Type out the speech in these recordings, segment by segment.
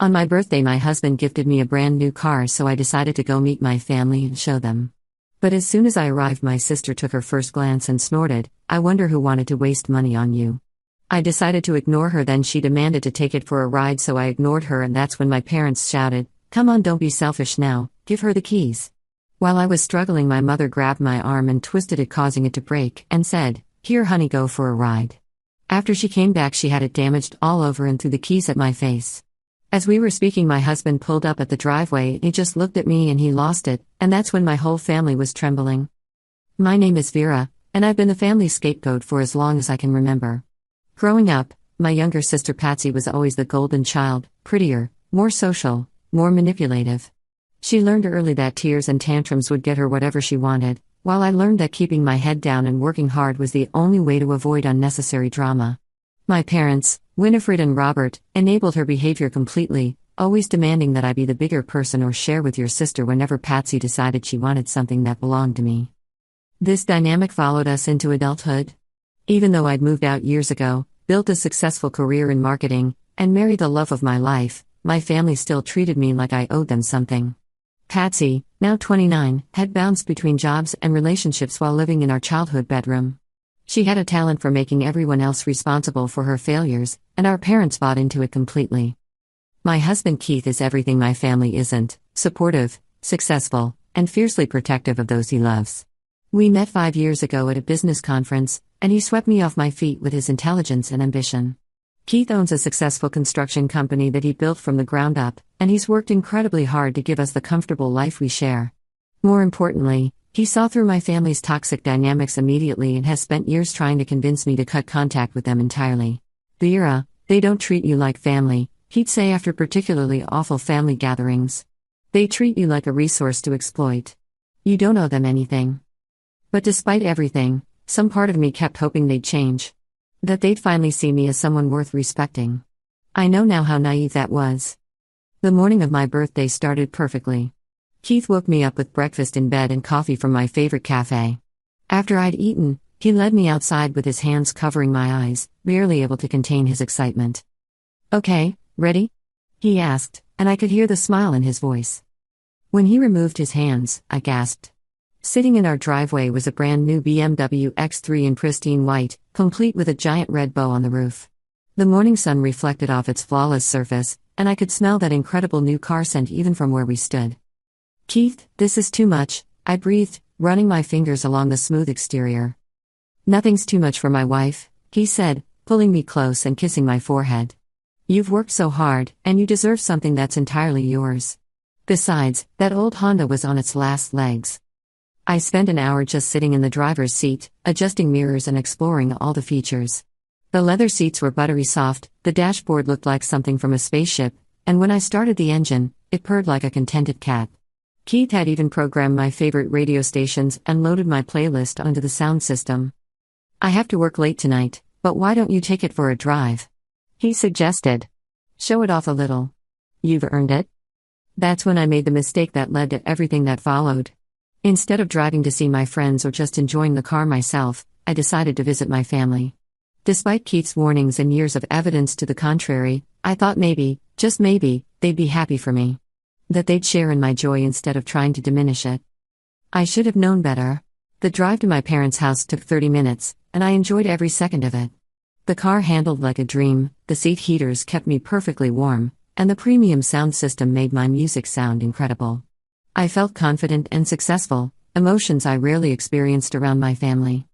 On my birthday, my husband gifted me a brand new car, so I decided to go meet my family and show them. But as soon as I arrived, my sister took her first glance and snorted, "I wonder who wanted to waste money on you." I decided to ignore her. Then she demanded to take it for a ride, so I ignored her, and that's when my parents shouted, "Come on, don't be selfish now, give her the keys." While I was struggling, my mother grabbed my arm and twisted it, causing it to break, and said, "Here, honey, go for a ride." After she came back, she had it damaged all over and threw the keys at my face. As we were speaking, my husband pulled up at the driveway. He just looked at me and he lost it, and that's when my whole family was trembling. My name is Vera, and I've been the family scapegoat for as long as I can remember. Growing up, my younger sister Patsy was always the golden child, prettier, more social, more manipulative. She learned early that tears and tantrums would get her whatever she wanted, while I learned that keeping my head down and working hard was the only way to avoid unnecessary drama. My parents, Winifred and Robert, enabled her behavior completely, always demanding that I be the bigger person or share with your sister whenever Patsy decided she wanted something that belonged to me. This dynamic followed us into adulthood. Even though I'd moved out years ago, built a successful career in marketing, and married the love of my life, my family still treated me like I owed them something. Patsy, now 29, had bounced between jobs and relationships while living in our childhood bedroom. She had a talent for making everyone else responsible for her failures, and our parents bought into it completely. My husband Keith is everything my family isn't: supportive, successful, and fiercely protective of those he loves. We met 5 years ago at a business conference, and he swept me off my feet with his intelligence and ambition. Keith owns a successful construction company that he built from the ground up, and he's worked incredibly hard to give us the comfortable life we share. More importantly, he saw through my family's toxic dynamics immediately and has spent years trying to convince me to cut contact with them entirely. "Vera, they don't treat you like family," he'd say after particularly awful family gatherings. "They treat you like a resource to exploit. You don't owe them anything." But despite everything, some part of me kept hoping they'd change. That they'd finally see me as someone worth respecting. I know now how naive that was. The morning of my birthday started perfectly. Keith woke me up with breakfast in bed and coffee from my favorite cafe. After I'd eaten, he led me outside with his hands covering my eyes, barely able to contain his excitement. "Okay, ready?" he asked, and I could hear the smile in his voice. When he removed his hands, I gasped. Sitting in our driveway was a brand new BMW X3 in pristine white, complete with a giant red bow on the roof. The morning sun reflected off its flawless surface, and I could smell that incredible new car scent even from where we stood. "Keith, this is too much," I breathed, running my fingers along the smooth exterior. "Nothing's too much for my wife," he said, pulling me close and kissing my forehead. "You've worked so hard, and you deserve something that's entirely yours. Besides, that old Honda was on its last legs." I spent an hour just sitting in the driver's seat, adjusting mirrors and exploring all the features. The leather seats were buttery soft, the dashboard looked like something from a spaceship, and when I started the engine, it purred like a contented cat. Keith had even programmed my favorite radio stations and loaded my playlist onto the sound system. "I have to work late tonight, but why don't you take it for a drive?" he suggested. "Show it off a little. You've earned it." That's when I made the mistake that led to everything that followed. Instead of driving to see my friends or just enjoying the car myself, I decided to visit my family. Despite Keith's warnings and years of evidence to the contrary, I thought maybe, just maybe, they'd be happy for me. That they'd share in my joy instead of trying to diminish it. I should have known better. The drive to my parents' house took 30 minutes, and I enjoyed every second of it. The car handled like a dream, the seat heaters kept me perfectly warm, and the premium sound system made my music sound incredible. I felt confident and successful, emotions I rarely experienced around my family.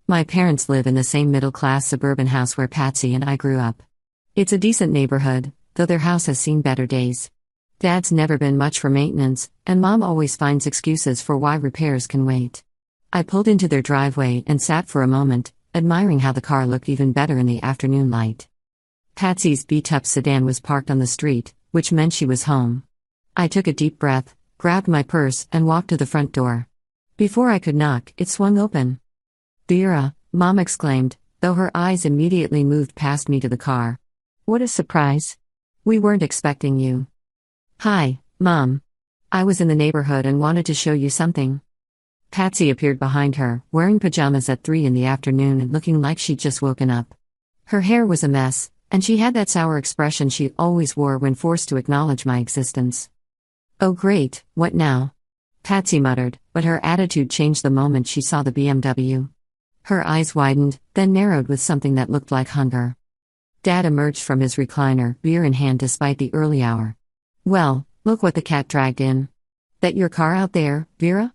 My parents live in the same middle-class suburban house where Patsy and I grew up. It's a decent neighborhood, though their house has seen better days. Dad's never been much for maintenance, and Mom always finds excuses for why repairs can wait. I pulled into their driveway and sat for a moment, admiring how the car looked even better in the afternoon light. Patsy's beat-up sedan was parked on the street, which meant she was home. I took a deep breath, grabbed my purse, and walked to the front door. Before I could knock, it swung open. "Vera," Mom exclaimed, though her eyes immediately moved past me to the car. "What a surprise. We weren't expecting you." "Hi, Mom. I was in the neighborhood and wanted to show you something." Patsy appeared behind her, wearing pajamas at 3 in the afternoon and looking like she'd just woken up. Her hair was a mess, and she had that sour expression she always wore when forced to acknowledge my existence. "Oh great, what now?" Patsy muttered, but her attitude changed the moment she saw the BMW. Her eyes widened, then narrowed with something that looked like hunger. Dad emerged from his recliner, beer in hand despite the early hour. "Well, look what the cat dragged in. That your car out there, Vera?"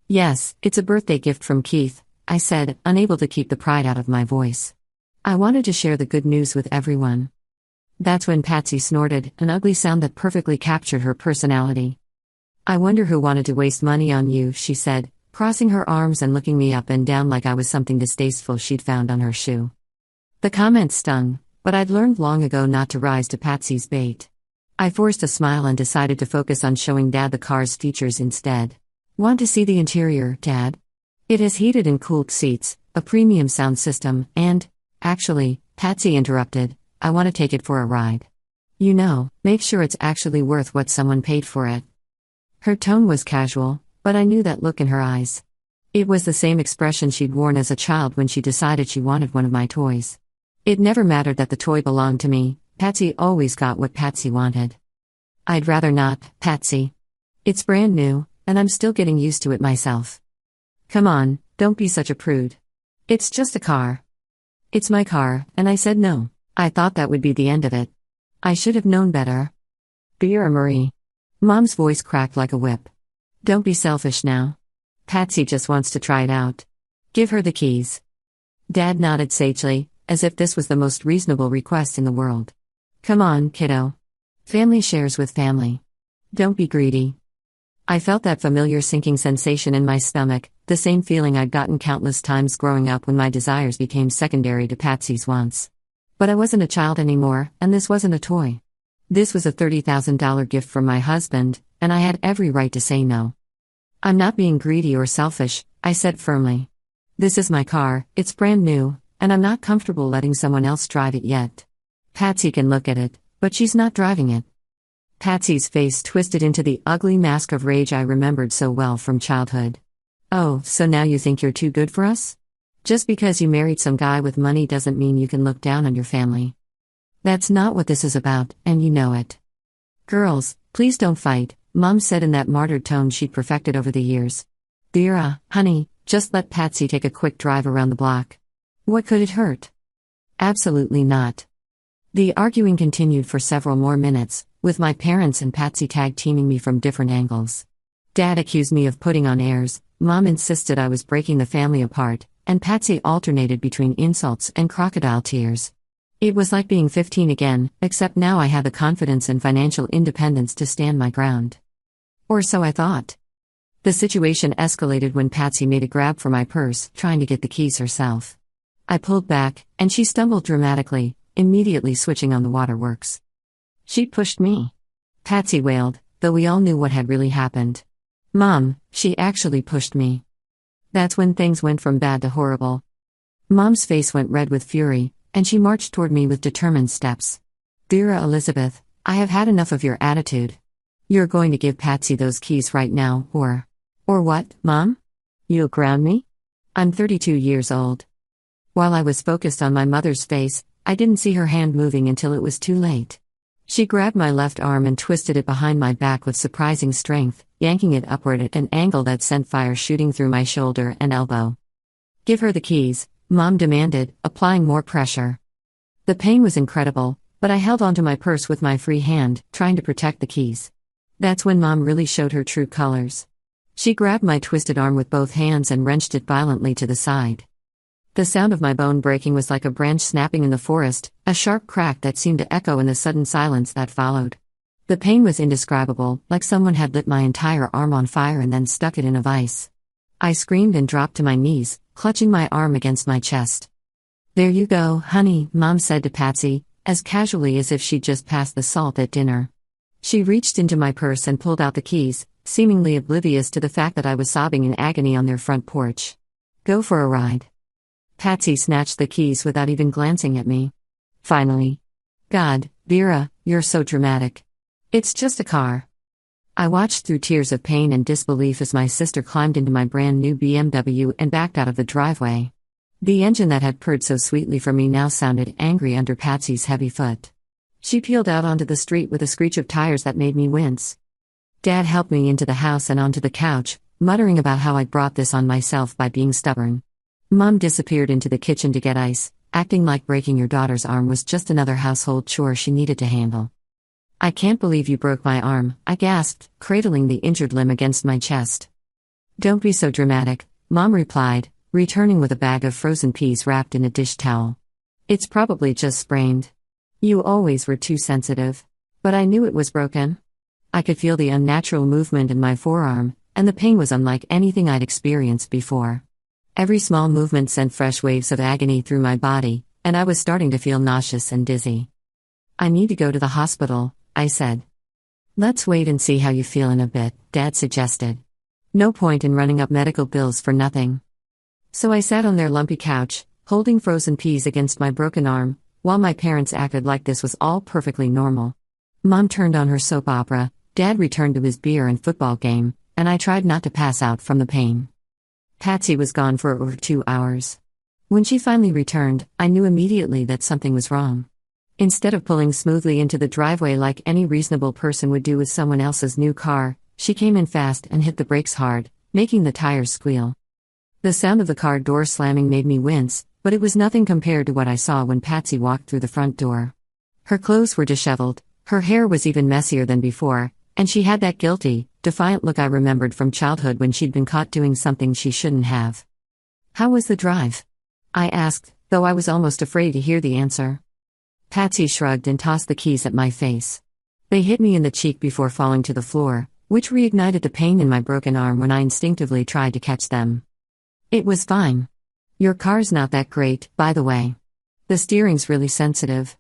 "Yes, it's a birthday gift from Keith," I said, unable to keep the pride out of my voice. I wanted to share the good news with everyone. That's when Patsy snorted, an ugly sound that perfectly captured her personality. "I wonder who wanted to waste money on you," she said, crossing her arms and looking me up and down like I was something distasteful she'd found on her shoe. The comment stung, but I'd learned long ago not to rise to Patsy's bait. I forced a smile and decided to focus on showing Dad the car's features instead. "Want to see the interior, Dad? It has heated and cooled seats, a premium sound system, and, actually," Patsy interrupted, "I want to take it for a ride. You know, make sure it's actually worth what someone paid for it." Her tone was casual, but I knew that look in her eyes. It was the same expression she'd worn as a child when she decided she wanted one of my toys. It never mattered that the toy belonged to me, Patsy always got what Patsy wanted. "I'd rather not, Patsy. It's brand new, and I'm still getting used to it myself." "Come on, don't be such a prude. It's just a car." "It's my car," and I said no. I thought that would be the end of it. I should have known better. "Vera Marie." Mom's voice cracked like a whip. "Don't be selfish now. Patsy just wants to try it out. Give her the keys." Dad nodded sagely, as if this was the most reasonable request in the world. "Come on, kiddo. Family shares with family. Don't be greedy." I felt that familiar sinking sensation in my stomach, the same feeling I'd gotten countless times growing up when my desires became secondary to Patsy's wants. But I wasn't a child anymore, and this wasn't a toy. This was a $30,000 gift from my husband, and I had every right to say no. "I'm not being greedy or selfish," I said firmly. "This is my car, it's brand new, and I'm not comfortable letting someone else drive it yet. Patsy can look at it, but she's not driving it." Patsy's face twisted into the ugly mask of rage I remembered so well from childhood. "Oh, so now you think you're too good for us? Just because you married some guy with money doesn't mean you can look down on your family. That's not what this is about, and you know it." "Girls, please don't fight," Mom said in that martyred tone she'd perfected over the years. "Vera, honey, just let Patsy take a quick drive around the block. What could it hurt?" "Absolutely not." The arguing continued for several more minutes, with my parents and Patsy tag-teaming me from different angles. Dad accused me of putting on airs, Mom insisted I was breaking the family apart, and Patsy alternated between insults and crocodile tears. It was like being 15 again, except now I had the confidence and financial independence to stand my ground. Or so I thought. The situation escalated when Patsy made a grab for my purse, trying to get the keys herself. I pulled back, and she stumbled dramatically, immediately switching on the waterworks. "She pushed me," Patsy wailed, though we all knew what had really happened. "Mom, she actually pushed me." That's when things went from bad to horrible. Mom's face went red with fury, and she marched toward me with determined steps. "Vera Elizabeth, I have had enough of your attitude. You're going to give Patsy those keys right now, or what, Mom? You'll ground me? I'm 32 years old." While I was focused on my mother's face, I didn't see her hand moving until it was too late. She grabbed my left arm and twisted it behind my back with surprising strength, yanking it upward at an angle that sent fire shooting through my shoulder and elbow. "Give her the keys," Mom demanded, applying more pressure. The pain was incredible, but I held onto my purse with my free hand, trying to protect the keys. That's when Mom really showed her true colors. She grabbed my twisted arm with both hands and wrenched it violently to the side. The sound of my bone breaking was like a branch snapping in the forest, a sharp crack that seemed to echo in the sudden silence that followed. The pain was indescribable, like someone had lit my entire arm on fire and then stuck it in a vise. I screamed and dropped to my knees, clutching my arm against my chest. "There you go, honey," Mom said to Patsy, as casually as if she'd just passed the salt at dinner. She reached into my purse and pulled out the keys, seemingly oblivious to the fact that I was sobbing in agony on their front porch. "Go for a ride." Patsy snatched the keys without even glancing at me. "Finally." "God, Vera, you're so dramatic. It's just a car." I watched through tears of pain and disbelief as my sister climbed into my brand new BMW and backed out of the driveway. The engine that had purred so sweetly for me now sounded angry under Patsy's heavy foot. She peeled out onto the street with a screech of tires that made me wince. Dad helped me into the house and onto the couch, muttering about how I'd brought this on myself by being stubborn. Mom disappeared into the kitchen to get ice, acting like breaking your daughter's arm was just another household chore she needed to handle. "I can't believe you broke my arm," I gasped, cradling the injured limb against my chest. "Don't be so dramatic," Mom replied, returning with a bag of frozen peas wrapped in a dish towel. "It's probably just sprained. You always were too sensitive." But I knew it was broken. I could feel the unnatural movement in my forearm, and the pain was unlike anything I'd experienced before. Every small movement sent fresh waves of agony through my body, and I was starting to feel nauseous and dizzy. "I need to go to the hospital," I said. "Let's wait and see how you feel in a bit," Dad suggested. No point in running up medical bills for nothing. So I sat on their lumpy couch, holding frozen peas against my broken arm, while my parents acted like this was all perfectly normal. Mom turned on her soap opera, Dad returned to his beer and football game, and I tried not to pass out from the pain. Patsy was gone for over 2 hours. When she finally returned, I knew immediately that something was wrong. Instead of pulling smoothly into the driveway like any reasonable person would do with someone else's new car, she came in fast and hit the brakes hard, making the tires squeal. The sound of the car door slamming made me wince, but it was nothing compared to what I saw when Patsy walked through the front door. Her clothes were disheveled, her hair was even messier than before, and she had that guilty, defiant look I remembered from childhood when she'd been caught doing something she shouldn't have. "How was the drive?" I asked, though I was almost afraid to hear the answer. Patsy shrugged and tossed the keys at my face. They hit me in the cheek before falling to the floor, which reignited the pain in my broken arm when I instinctively tried to catch them. "It was fine. Your car's not that great, by the way. The steering's really sensitive."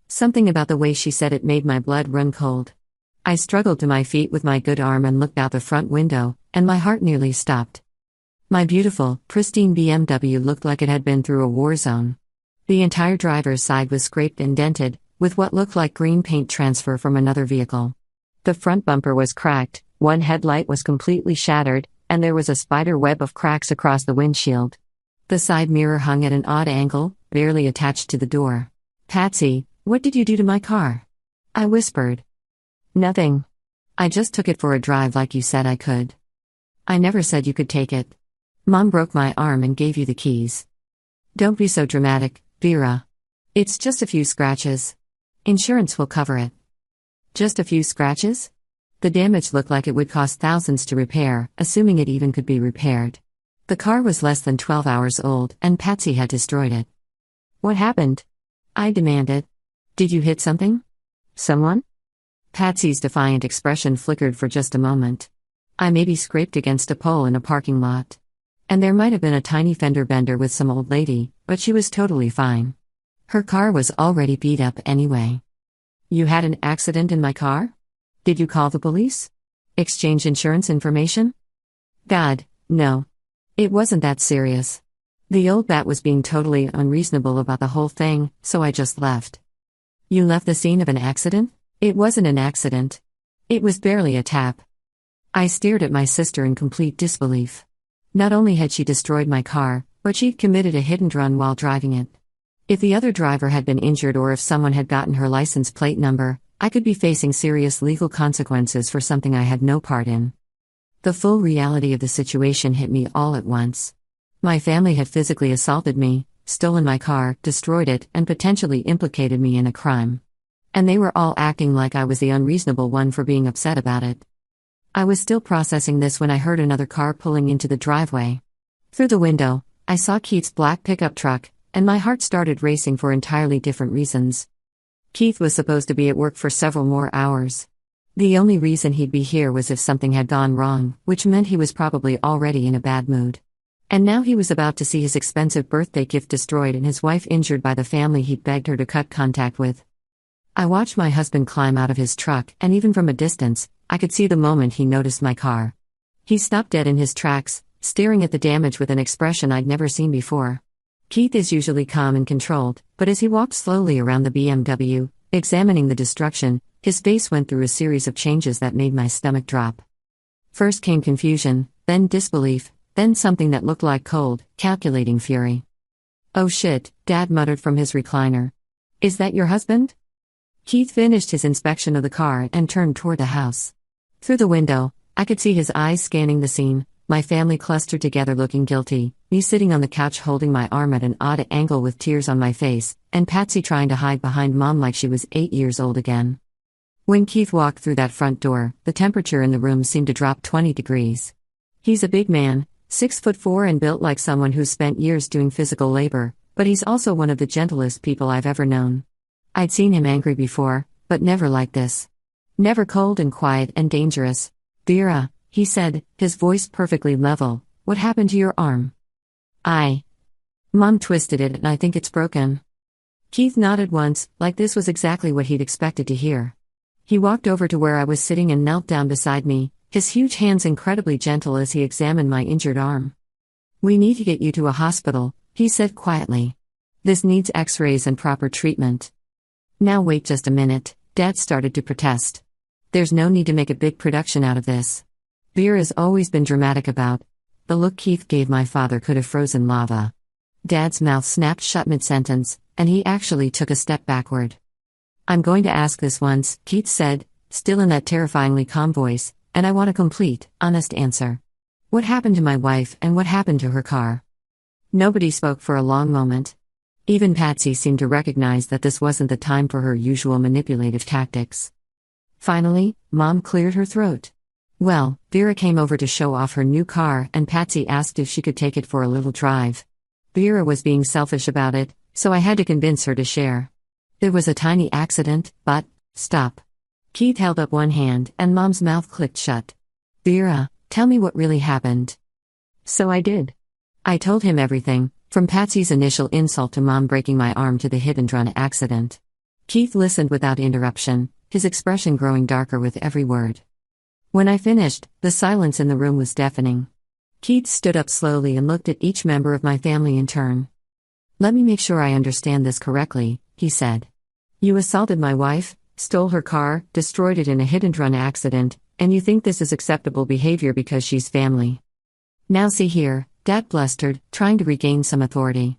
Something about the way she said it made my blood run cold. I struggled to my feet with my good arm and looked out the front window, and my heart nearly stopped. My beautiful, pristine BMW looked like it had been through a war zone. The entire driver's side was scraped and dented, with what looked like green paint transfer from another vehicle. The front bumper was cracked, one headlight was completely shattered, and there was a spider web of cracks across the windshield. The side mirror hung at an odd angle, barely attached to the door. "Patsy, what did you do to my car?" I whispered. "Nothing. I just took it for a drive like you said I could." "I never said you could take it. Mom broke my arm and gave you the keys." "Don't be so dramatic, Vera. It's just a few scratches. Insurance will cover it." "Just a few scratches?" The damage looked like it would cost thousands to repair, assuming it even could be repaired. The car was less than 12 hours old, and Patsy had destroyed it. "What happened?" I demanded. "Did you hit something? Someone?" Patsy's defiant expression flickered for just a moment. "I maybe scraped against a pole in a parking lot. And there might have been a tiny fender bender with some old lady, but she was totally fine. Her car was already beat up anyway." "You had an accident in my car? Did you call the police? Exchange insurance information?" "God, no. It wasn't that serious. The old bat was being totally unreasonable about the whole thing, so I just left." "You left the scene of an accident?" "It wasn't an accident. It was barely a tap." I stared at my sister in complete disbelief. Not only had she destroyed my car, but she'd committed a hit-and-run while driving it. If the other driver had been injured or if someone had gotten her license plate number, I could be facing serious legal consequences for something I had no part in. The full reality of the situation hit me all at once. My family had physically assaulted me, stolen my car, destroyed it, and potentially implicated me in a crime. And they were all acting like I was the unreasonable one for being upset about it. I was still processing this when I heard another car pulling into the driveway. Through the window, I saw Keith's black pickup truck, and my heart started racing for entirely different reasons. Keith was supposed to be at work for several more hours. The only reason he'd be here was if something had gone wrong, which meant he was probably already in a bad mood. And now he was about to see his expensive birthday gift destroyed and his wife injured by the family he'd begged her to cut contact with. I watched my husband climb out of his truck, and even from a distance, I could see the moment he noticed my car. He stopped dead in his tracks, staring at the damage with an expression I'd never seen before. Keith is usually calm and controlled, but as he walked slowly around the BMW, examining the destruction, his face went through a series of changes that made my stomach drop. First came confusion, then disbelief, then something that looked like cold, calculating fury. Oh shit, Dad muttered from his recliner. Is that your husband? Keith finished his inspection of the car and turned toward the house. Through the window, I could see his eyes scanning the scene, my family clustered together looking guilty, me sitting on the couch holding my arm at an odd angle with tears on my face, and Patsy trying to hide behind Mom like she was 8 years old again. When Keith walked through that front door, the temperature in the room seemed to drop 20 degrees. He's a big man, 6'4" and built like someone who's spent years doing physical labor, but he's also one of the gentlest people I've ever known. I'd seen him angry before, but never like this. Never cold and quiet and dangerous. Vera, he said, his voice perfectly level, what happened to your arm? Mom twisted it and I think it's broken. Keith nodded once, like this was exactly what he'd expected to hear. He walked over to where I was sitting and knelt down beside me, his huge hands incredibly gentle as he examined my injured arm. We need to get you to a hospital, he said quietly. This needs x-rays and proper treatment. Now wait just a minute, Dad started to protest. There's no need to make a big production out of this. Vera's always been dramatic about. The look Keith gave my father could have frozen lava. Dad's mouth snapped shut mid-sentence, and he actually took a step backward. I'm going to ask this once, Keith said, still in that terrifyingly calm voice, and I want a complete, honest answer. What happened to my wife and what happened to her car? Nobody spoke for a long moment. Even Patsy seemed to recognize that this wasn't the time for her usual manipulative tactics. Finally, Mom cleared her throat. Well, Vera came over to show off her new car and Patsy asked if she could take it for a little drive. Vera was being selfish about it, so I had to convince her to share. There was a tiny accident, but, stop. Keith held up one hand and Mom's mouth clicked shut. Vera, tell me what really happened. So I did. I told him everything, from Patsy's initial insult to Mom breaking my arm to the hit-and-run accident. Keith listened without interruption, his expression growing darker with every word. When I finished, the silence in the room was deafening. Keith stood up slowly and looked at each member of my family in turn. Let me make sure I understand this correctly, he said. You assaulted my wife, stole her car, destroyed it in a hit-and-run accident, and you think this is acceptable behavior because she's family. Now see here, Dad blustered, trying to regain some authority.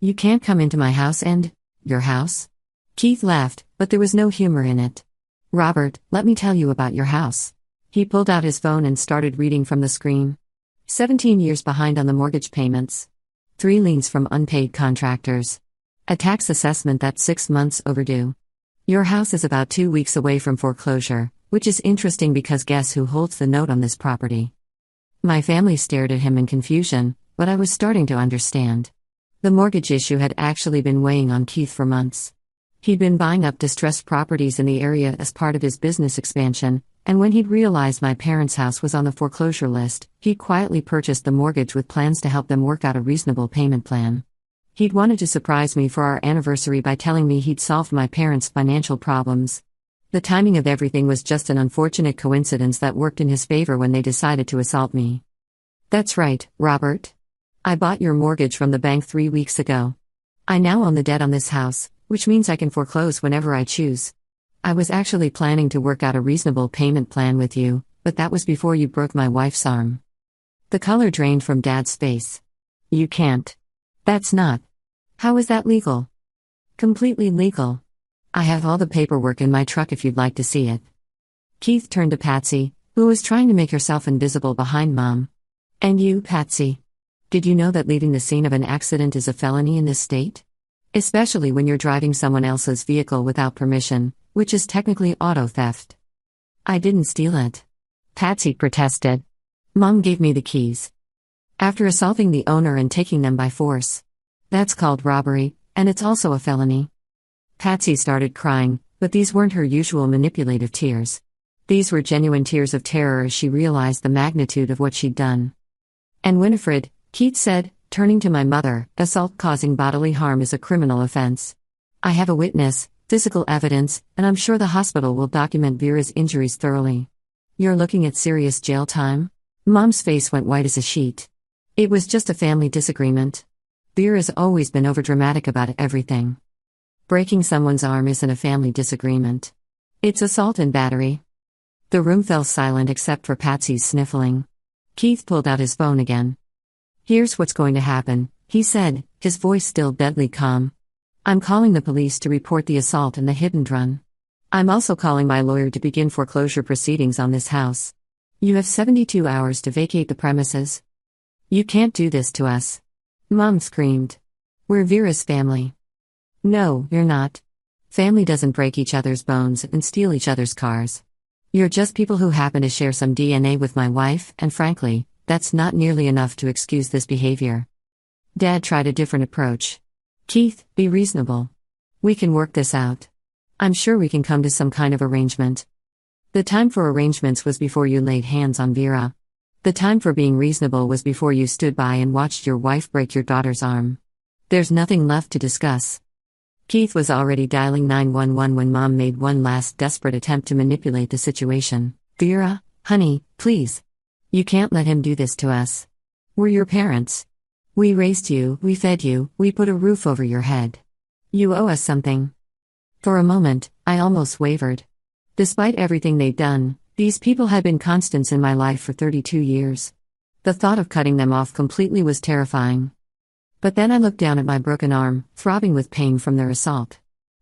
You can't come into my house and... your house? Keith laughed, but there was no humor in it. Robert, let me tell you about your house. He pulled out his phone and started reading from the screen. 17 years behind on the mortgage payments. 3 liens from unpaid contractors. A tax assessment that's 6 months overdue. Your house is about 2 weeks away from foreclosure, which is interesting because guess who holds the note on this property? My family stared at him in confusion, but I was starting to understand. The mortgage issue had actually been weighing on Keith for months. He'd been buying up distressed properties in the area as part of his business expansion, and when he'd realized my parents' house was on the foreclosure list, he'd quietly purchased the mortgage with plans to help them work out a reasonable payment plan. He'd wanted to surprise me for our anniversary by telling me he'd solved my parents' financial problems. The timing of everything was just an unfortunate coincidence that worked in his favor when they decided to assault me. That's right, Robert. I bought your mortgage from the bank 3 weeks ago. I now own the debt on this house, which means I can foreclose whenever I choose. I was actually planning to work out a reasonable payment plan with you, but that was before you broke my wife's arm. The color drained from Dad's face. You can't. That's not. How is that legal? Completely legal. I have all the paperwork in my truck if you'd like to see it. Keith turned to Patsy, who was trying to make herself invisible behind Mom. And you, Patsy? Did you know that leaving the scene of an accident is a felony in this state? Especially when you're driving someone else's vehicle without permission, which is technically auto theft. I didn't steal it. Patsy protested. Mom gave me the keys. After assaulting the owner and taking them by force. That's called robbery, and it's also a felony. Patsy started crying, but these weren't her usual manipulative tears. These were genuine tears of terror as she realized the magnitude of what she'd done. And Winifred, Keith said, turning to my mother, assault causing bodily harm is a criminal offense. I have a witness, physical evidence, and I'm sure the hospital will document Vera's injuries thoroughly. You're looking at serious jail time? Mom's face went white as a sheet. It was just a family disagreement. Vera's always been overdramatic about everything. Breaking someone's arm isn't a family disagreement. It's assault and battery. The room fell silent except for Patsy's sniffling. Keith pulled out his phone again. Here's what's going to happen. he said, his voice still deadly calm. I'm calling the police to report the assault and the hit and run. I'm also calling my lawyer to begin foreclosure proceedings on this house. You have 72 hours to vacate the premises. You can't do this to us. Mom screamed. We're Vera's family. No, you're not. Family doesn't break each other's bones and steal each other's cars. You're just people who happen to share some DNA with my wife, and frankly, that's not nearly enough to excuse this behavior. Dad tried a different approach. Keith, be reasonable. We can work this out. I'm sure we can come to some kind of arrangement. The time for arrangements was before you laid hands on Vera. The time for being reasonable was before you stood by and watched your wife break your daughter's arm. There's nothing left to discuss. Keith was already dialing 911 when Mom made one last desperate attempt to manipulate the situation. Vera, honey, please. You can't let him do this to us. We're your parents. We raised you, we fed you, we put a roof over your head. You owe us something. For a moment, I almost wavered. Despite everything they'd done, these people had been constants in my life for 32 years. The thought of cutting them off completely was terrifying. But then I looked down at my broken arm, throbbing with pain from their assault.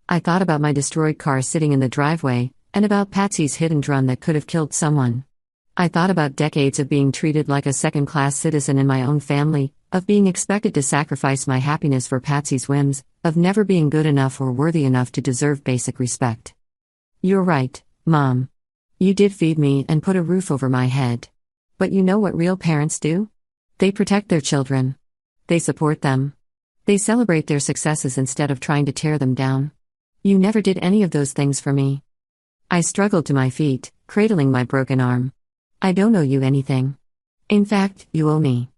I thought about my destroyed car sitting in the driveway, and about Patsy's hit and run that could have killed someone. I thought about decades of being treated like a second-class citizen in my own family, of being expected to sacrifice my happiness for Patsy's whims, of never being good enough or worthy enough to deserve basic respect. You're right, Mom. You did feed me and put a roof over my head. But you know what real parents do? They protect their children. They support them. They celebrate their successes instead of trying to tear them down. You never did any of those things for me. I struggled to my feet, cradling my broken arm. I don't owe you anything. In fact, you owe me.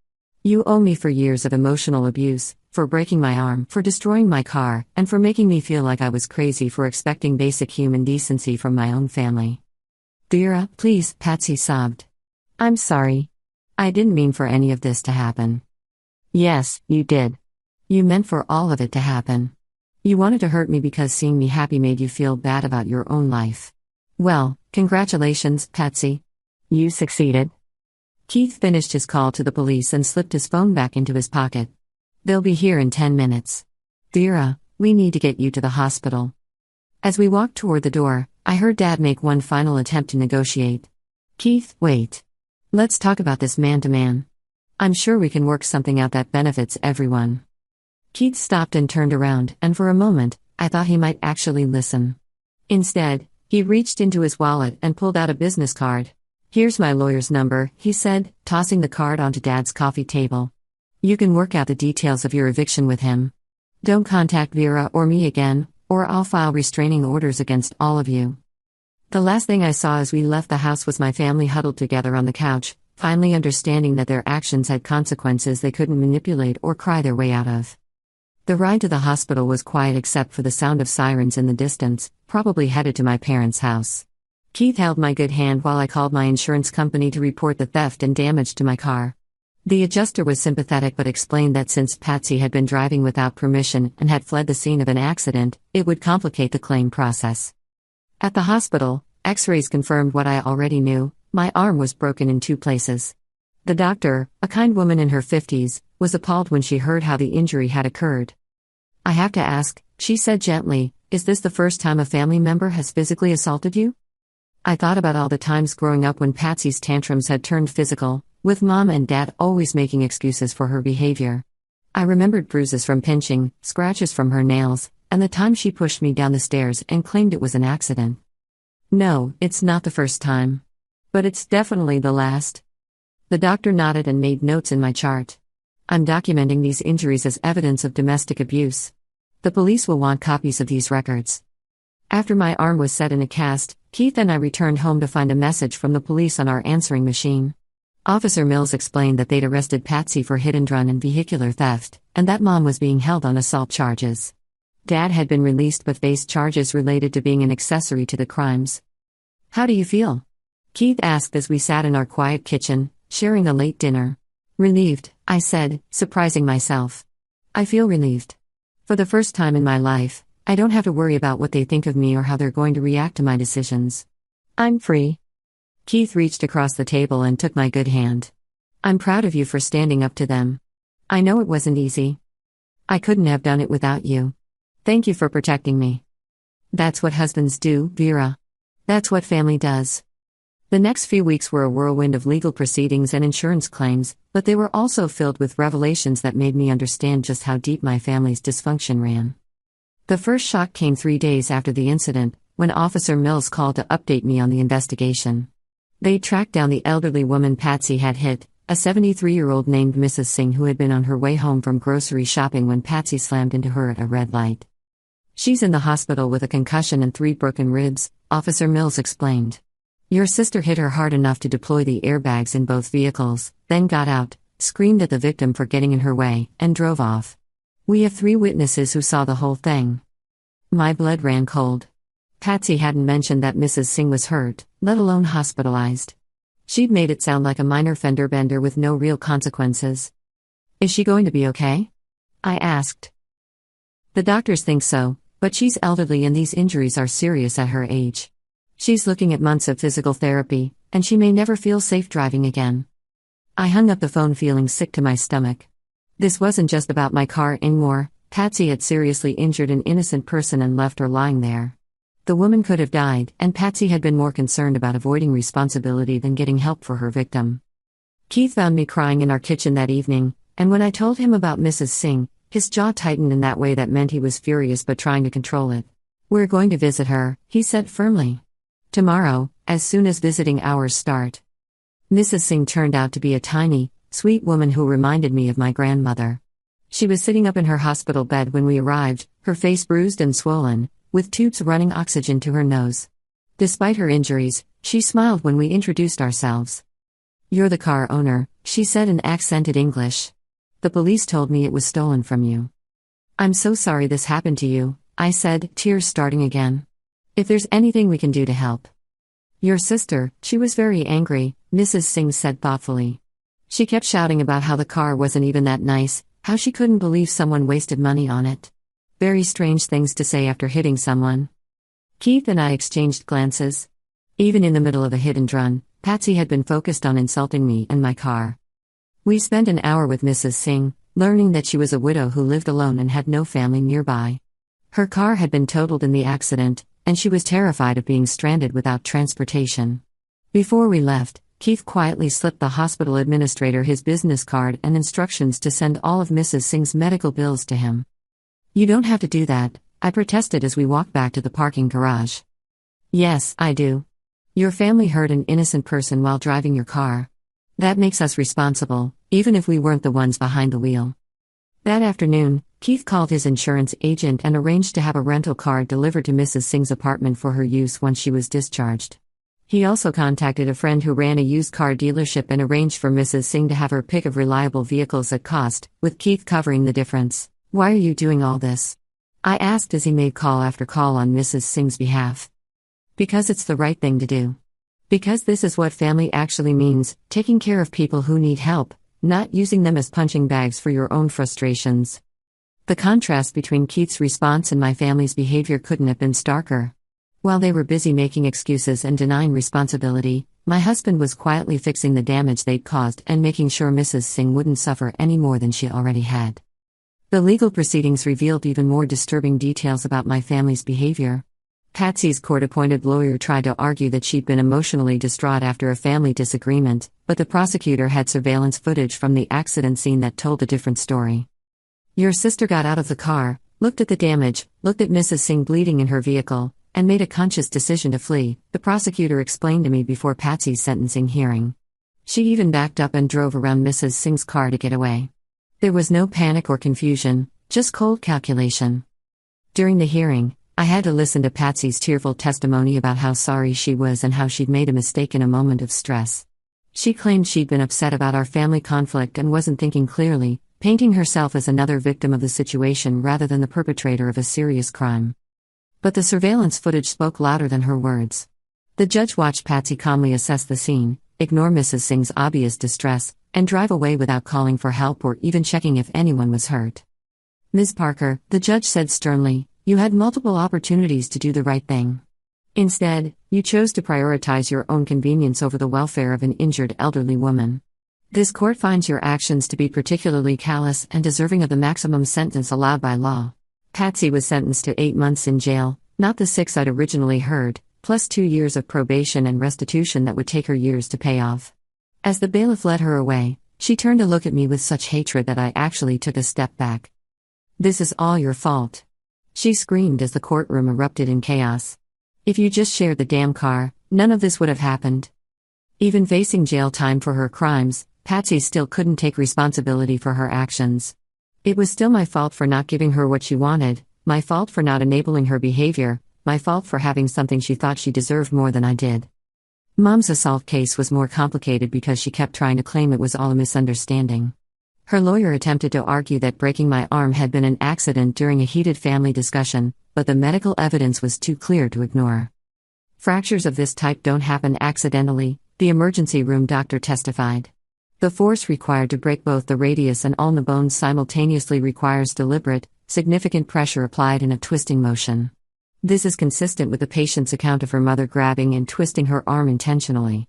You owe me for years of emotional abuse, for breaking my arm, for destroying my car, and for making me feel like I was crazy for expecting basic human decency from my own family. Vera, please, Patsy sobbed. I'm sorry. I didn't mean for any of this to happen. Yes, you did. You meant for all of it to happen. You wanted to hurt me because seeing me happy made you feel bad about your own life. Well, congratulations, Patsy. You succeeded. Keith finished his call to the police and slipped his phone back into his pocket. They'll be here in 10 minutes. Vera, we need to get you to the hospital. As we walked toward the door, I heard Dad make one final attempt to negotiate. Keith, wait. Let's talk about this man-to-man. I'm sure we can work something out that benefits everyone. Keith stopped and turned around, and for a moment, I thought he might actually listen. Instead, he reached into his wallet and pulled out a business card. Here's my lawyer's number, he said, tossing the card onto Dad's coffee table. You can work out the details of your eviction with him. Don't contact Vera or me again, or I'll file restraining orders against all of you. The last thing I saw as we left the house was my family huddled together on the couch, finally understanding that their actions had consequences they couldn't manipulate or cry their way out of. The ride to the hospital was quiet except for the sound of sirens in the distance, probably headed to my parents' house. Keith held my good hand while I called my insurance company to report the theft and damage to my car. The adjuster was sympathetic but explained that since Patsy had been driving without permission and had fled the scene of an accident, it would complicate the claim process. At the hospital, X-rays confirmed what I already knew: my arm was broken in 2 places. The doctor, a kind woman in her 50s, was appalled when she heard how the injury had occurred. I have to ask, she said gently, is this the first time a family member has physically assaulted you? I thought about all the times growing up when Patsy's tantrums had turned physical, with Mom and Dad always making excuses for her behavior. I remembered bruises from pinching, scratches from her nails, and the time she pushed me down the stairs and claimed it was an accident. No, it's not the first time. But it's definitely the last. The doctor nodded and made notes in my chart. I'm documenting these injuries as evidence of domestic abuse. The police will want copies of these records. After my arm was set in a cast, Keith and I returned home to find a message from the police on our answering machine. Officer Mills explained that they'd arrested Patsy for hit and run and vehicular theft, and that Mom was being held on assault charges. Dad had been released but faced charges related to being an accessory to the crimes. How do you feel? Keith asked as we sat in our quiet kitchen, sharing a late dinner. Relieved, I said, surprising myself. I feel relieved. For the first time in my life, I don't have to worry about what they think of me or how they're going to react to my decisions. I'm free. Keith reached across the table and took my good hand. I'm proud of you for standing up to them. I know it wasn't easy. I couldn't have done it without you. Thank you for protecting me. That's what husbands do, Vera. That's what family does. The next few weeks were a whirlwind of legal proceedings and insurance claims, but they were also filled with revelations that made me understand just how deep my family's dysfunction ran. The first shock came 3 days after the incident, when Officer Mills called to update me on the investigation. They tracked down the elderly woman Patsy had hit, a 73-year-old named Mrs. Singh who had been on her way home from grocery shopping when Patsy slammed into her at a red light. She's in the hospital with a concussion and 3 broken ribs, Officer Mills explained. Your sister hit her hard enough to deploy the airbags in both vehicles, then got out, screamed at the victim for getting in her way, and drove off. We have 3 witnesses who saw the whole thing. My blood ran cold. Patsy hadn't mentioned that Mrs. Singh was hurt, let alone hospitalized. She'd made it sound like a minor fender bender with no real consequences. Is she going to be okay? I asked. The doctors think so, but she's elderly and these injuries are serious at her age. She's looking at months of physical therapy, and she may never feel safe driving again. I hung up the phone feeling sick to my stomach. This wasn't just about my car anymore. Patsy had seriously injured an innocent person and left her lying there. The woman could have died, and Patsy had been more concerned about avoiding responsibility than getting help for her victim. Keith found me crying in our kitchen that evening, and when I told him about Mrs. Singh, his jaw tightened in that way that meant he was furious but trying to control it. We're going to visit her, he said firmly. Tomorrow, as soon as visiting hours start. Mrs. Singh turned out to be a tiny, sweet woman who reminded me of my grandmother. She was sitting up in her hospital bed when we arrived, her face bruised and swollen, with tubes running oxygen to her nose. Despite her injuries, she smiled when we introduced ourselves. You're the car owner, she said in accented English. The police told me it was stolen from you. I'm so sorry this happened to you, I said, tears starting again. If there's anything we can do to help. Your sister, she was very angry, Mrs. Singh said thoughtfully. She kept shouting about how the car wasn't even that nice, how she couldn't believe someone wasted money on it. Very strange things to say after hitting someone. Keith and I exchanged glances. Even in the middle of a hit and run, Patsy had been focused on insulting me and my car. We spent an hour with Mrs. Singh, learning that she was a widow who lived alone and had no family nearby. Her car had been totaled in the accident, and she was terrified of being stranded without transportation. Before we left, Keith quietly slipped the hospital administrator his business card and instructions to send all of Mrs. Singh's medical bills to him. You don't have to do that, I protested as we walked back to the parking garage. Yes, I do. Your family hurt an innocent person while driving your car. That makes us responsible, even if we weren't the ones behind the wheel. That afternoon, Keith called his insurance agent and arranged to have a rental car delivered to Mrs. Singh's apartment for her use once she was discharged. He also contacted a friend who ran a used car dealership and arranged for Mrs. Singh to have her pick of reliable vehicles at cost, with Keith covering the difference. Why are you doing all this? I asked as he made call after call on Mrs. Singh's behalf. Because it's the right thing to do. Because this is what family actually means, taking care of people who need help, not using them as punching bags for your own frustrations. The contrast between Keith's response and my family's behavior couldn't have been starker. While they were busy making excuses and denying responsibility, my husband was quietly fixing the damage they'd caused and making sure Mrs. Singh wouldn't suffer any more than she already had. The legal proceedings revealed even more disturbing details about my family's behavior. Patsy's court-appointed lawyer tried to argue that she'd been emotionally distraught after a family disagreement, but the prosecutor had surveillance footage from the accident scene that told a different story. Your sister got out of the car, looked at the damage, looked at Mrs. Singh bleeding in her vehicle, and made a conscious decision to flee, the prosecutor explained to me before Patsy's sentencing hearing. She even backed up and drove around Mrs. Singh's car to get away. There was no panic or confusion, just cold calculation. During the hearing, I had to listen to Patsy's tearful testimony about how sorry she was and how she'd made a mistake in a moment of stress. She claimed she'd been upset about our family conflict and wasn't thinking clearly, painting herself as another victim of the situation rather than the perpetrator of a serious crime. But the surveillance footage spoke louder than her words. The judge watched Patsy calmly assess the scene, ignore Mrs. Singh's obvious distress, and drive away without calling for help or even checking if anyone was hurt. Ms. Parker, the judge said sternly, you had multiple opportunities to do the right thing. Instead, you chose to prioritize your own convenience over the welfare of an injured elderly woman. This court finds your actions to be particularly callous and deserving of the maximum sentence allowed by law. Patsy was sentenced to 8 months in jail, not the 6 I'd originally heard, plus 2 years of probation and restitution that would take her years to pay off. As the bailiff led her away, she turned to look at me with such hatred that I actually took a step back. "This is all your fault," she screamed as the courtroom erupted in chaos. "If you just shared the damn car, none of this would have happened." Even facing jail time for her crimes, Patsy still couldn't take responsibility for her actions. It was still my fault for not giving her what she wanted, my fault for not enabling her behavior, my fault for having something she thought she deserved more than I did. Mom's assault case was more complicated because she kept trying to claim it was all a misunderstanding. Her lawyer attempted to argue that breaking my arm had been an accident during a heated family discussion, but the medical evidence was too clear to ignore. "Fractures of this type don't happen accidentally," the emergency room doctor testified. "The force required to break both the radius and ulna bones simultaneously requires deliberate, significant pressure applied in a twisting motion. This is consistent with the patient's account of her mother grabbing and twisting her arm intentionally."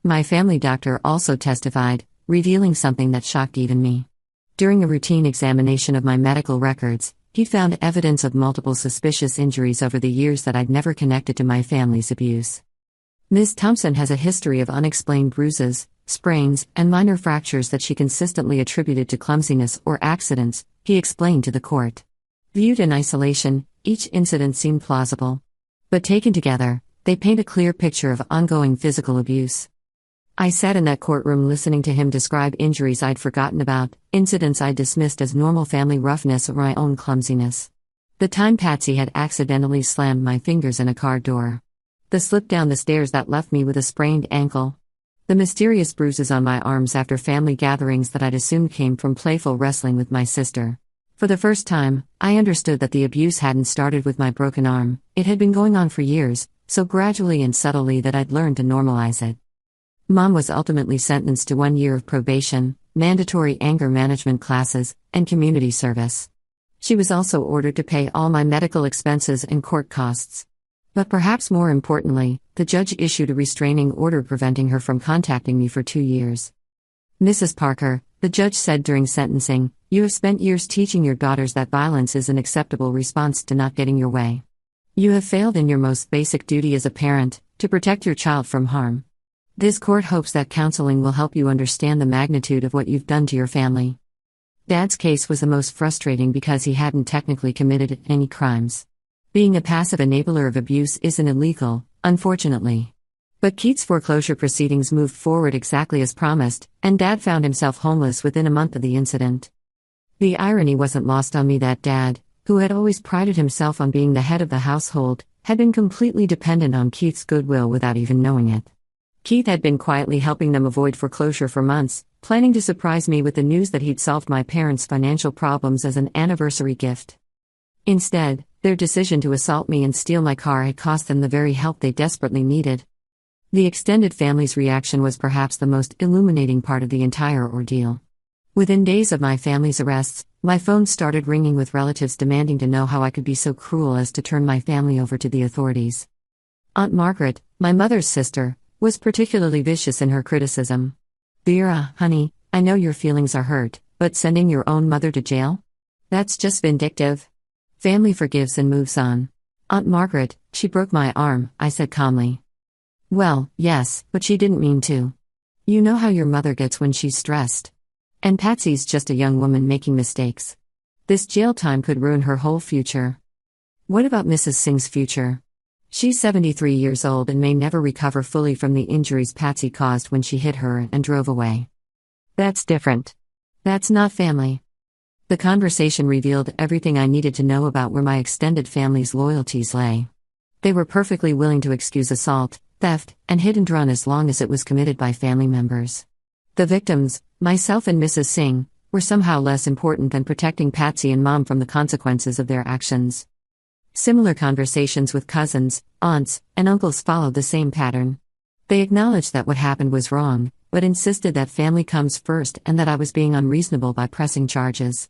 My family doctor also testified, revealing something that shocked even me. During a routine examination of my medical records, he found evidence of multiple suspicious injuries over the years that I'd never connected to my family's abuse. "Ms. Thompson has a history of unexplained bruises, sprains, and minor fractures that she consistently attributed to clumsiness or accidents," he explained to the court. Viewed in isolation, each incident seemed plausible. But taken together, they paint a clear picture of ongoing physical abuse. I sat in that courtroom listening to him describe injuries I'd forgotten about, incidents I'd dismissed as normal family roughness or my own clumsiness. The time Patsy had accidentally slammed my fingers in a car door. The slip down the stairs that left me with a sprained ankle. The mysterious bruises on my arms after family gatherings that I'd assumed came from playful wrestling with my sister. For the first time, I understood that the abuse hadn't started with my broken arm, it had been going on for years, so gradually and subtly that I'd learned to normalize it. Mom was ultimately sentenced to 1 year of probation, mandatory anger management classes, and community service. She was also ordered to pay all my medical expenses and court costs. But perhaps more importantly, the judge issued a restraining order preventing her from contacting me for 2 years. "Mrs. Parker," the judge said during sentencing, "you have spent years teaching your daughters that violence is an acceptable response to not getting your way. You have failed in your most basic duty as a parent, to protect your child from harm. This court hopes that counseling will help you understand the magnitude of what you've done to your family." Dad's case was the most frustrating because he hadn't technically committed any crimes. Being a passive enabler of abuse isn't illegal, unfortunately. But Keith's foreclosure proceedings moved forward exactly as promised, and Dad found himself homeless within a month of the incident. The irony wasn't lost on me that Dad, who had always prided himself on being the head of the household, had been completely dependent on Keith's goodwill without even knowing it. Keith had been quietly helping them avoid foreclosure for months, planning to surprise me with the news that he'd solved my parents' financial problems as an anniversary gift. Instead, their decision to assault me and steal my car had cost them the very help they desperately needed. The extended family's reaction was perhaps the most illuminating part of the entire ordeal. Within days of my family's arrests, my phone started ringing with relatives demanding to know how I could be so cruel as to turn my family over to the authorities. Aunt Margaret, my mother's sister, was particularly vicious in her criticism. "Vera, honey, I know your feelings are hurt, but sending your own mother to jail? That's just vindictive. Family forgives and moves on." "Aunt Margaret, she broke my arm," I said calmly. "Well, yes, but she didn't mean to. You know how your mother gets when she's stressed. And Patsy's just a young woman making mistakes. This jail time could ruin her whole future." "What about Mrs. Singh's future? She's 73 years old and may never recover fully from the injuries Patsy caused when she hit her and drove away." "That's different. That's not family." The conversation revealed everything I needed to know about where my extended family's loyalties lay. They were perfectly willing to excuse assault, theft, and hit and run as long as it was committed by family members. The victims, myself and Mrs. Singh, were somehow less important than protecting Patsy and Mom from the consequences of their actions. Similar conversations with cousins, aunts, and uncles followed the same pattern. They acknowledged that what happened was wrong, but insisted that family comes first and that I was being unreasonable by pressing charges.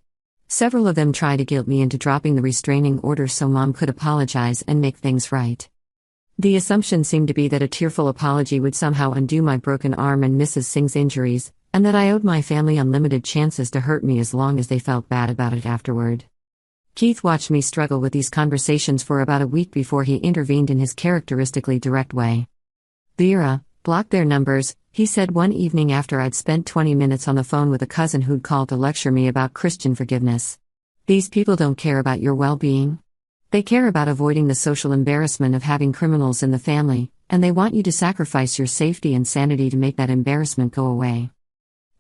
Several of them tried to guilt me into dropping the restraining order so Mom could apologize and make things right. The assumption seemed to be that a tearful apology would somehow undo my broken arm and Mrs. Singh's injuries, and that I owed my family unlimited chances to hurt me as long as they felt bad about it afterward. Keith watched me struggle with these conversations for about a week before he intervened in his characteristically direct way. "Vera, block their numbers," he said one evening after I'd spent 20 minutes on the phone with a cousin who'd called to lecture me about Christian forgiveness. "These people don't care about your well-being. They care about avoiding the social embarrassment of having criminals in the family, and they want you to sacrifice your safety and sanity to make that embarrassment go away."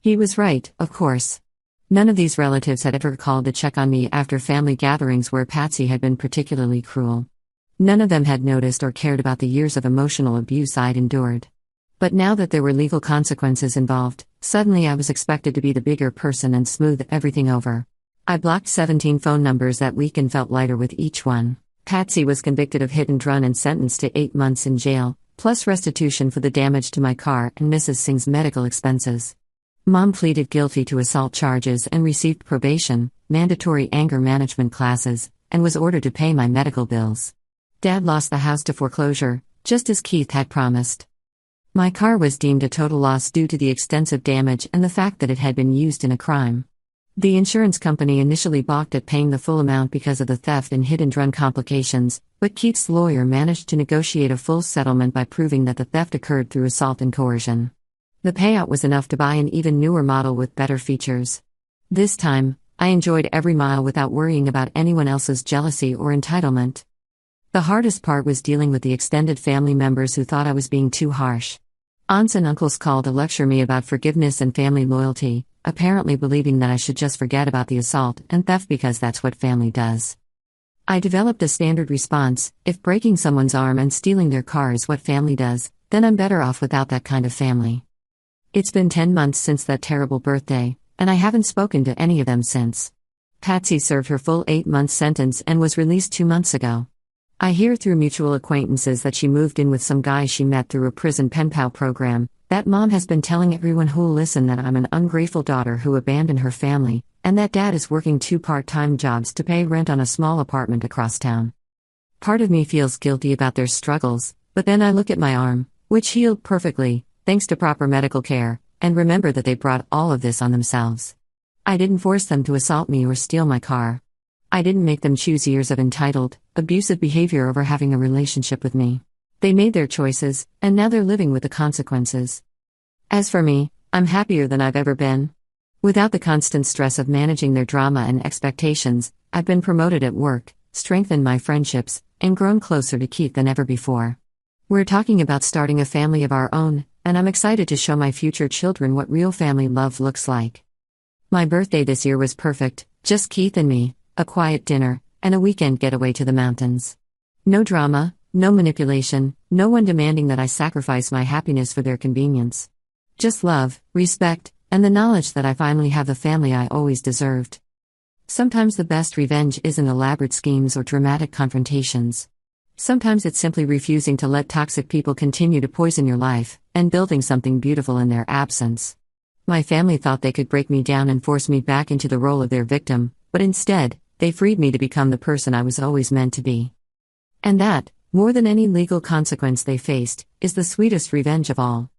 He was right, of course. None of these relatives had ever called to check on me after family gatherings where Patsy had been particularly cruel. None of them had noticed or cared about the years of emotional abuse I'd endured. But now that there were legal consequences involved, suddenly I was expected to be the bigger person and smooth everything over. I blocked 17 phone numbers that week and felt lighter with each one. Patsy was convicted of hit and run and sentenced to 8 months in jail, plus restitution for the damage to my car and Mrs. Singh's medical expenses. Mom pleaded guilty to assault charges and received probation, mandatory anger management classes, and was ordered to pay my medical bills. Dad lost the house to foreclosure, just as Keith had promised. My car was deemed a total loss due to the extensive damage and the fact that it had been used in a crime. The insurance company initially balked at paying the full amount because of the theft and hit-and-run complications, but Keith's lawyer managed to negotiate a full settlement by proving that the theft occurred through assault and coercion. The payout was enough to buy an even newer model with better features. This time, I enjoyed every mile without worrying about anyone else's jealousy or entitlement. The hardest part was dealing with the extended family members who thought I was being too harsh. Aunts and uncles called to lecture me about forgiveness and family loyalty, apparently believing that I should just forget about the assault and theft because that's what family does. I developed a standard response: if breaking someone's arm and stealing their car is what family does, then I'm better off without that kind of family. It's been 10 months since that terrible birthday, and I haven't spoken to any of them since. Patsy served her full 8-month sentence and was released 2 months ago. I hear through mutual acquaintances that she moved in with some guy she met through a prison pen pal program, that mom has been telling everyone who'll listen that I'm an ungrateful daughter who abandoned her family, and that dad is working 2 part-time jobs to pay rent on a small apartment across town. Part of me feels guilty about their struggles, but then I look at my arm, which healed perfectly, thanks to proper medical care, and remember that they brought all of this on themselves. I didn't force them to assault me or steal my car. I didn't make them choose years of entitled, abusive behavior over having a relationship with me. They made their choices, and now they're living with the consequences. As for me, I'm happier than I've ever been. Without the constant stress of managing their drama and expectations, I've been promoted at work, strengthened my friendships, and grown closer to Keith than ever before. We're talking about starting a family of our own, and I'm excited to show my future children what real family love looks like. My birthday this year was perfect, just Keith and me, a quiet dinner, and a weekend getaway to the mountains. No drama, no manipulation, no one demanding that I sacrifice my happiness for their convenience. Just love, respect, and the knowledge that I finally have the family I always deserved. Sometimes the best revenge isn't elaborate schemes or dramatic confrontations. Sometimes it's simply refusing to let toxic people continue to poison your life, and building something beautiful in their absence. My family thought they could break me down and force me back into the role of their victim, but instead, they freed me to become the person I was always meant to be. And that, more than any legal consequence they faced, is the sweetest revenge of all.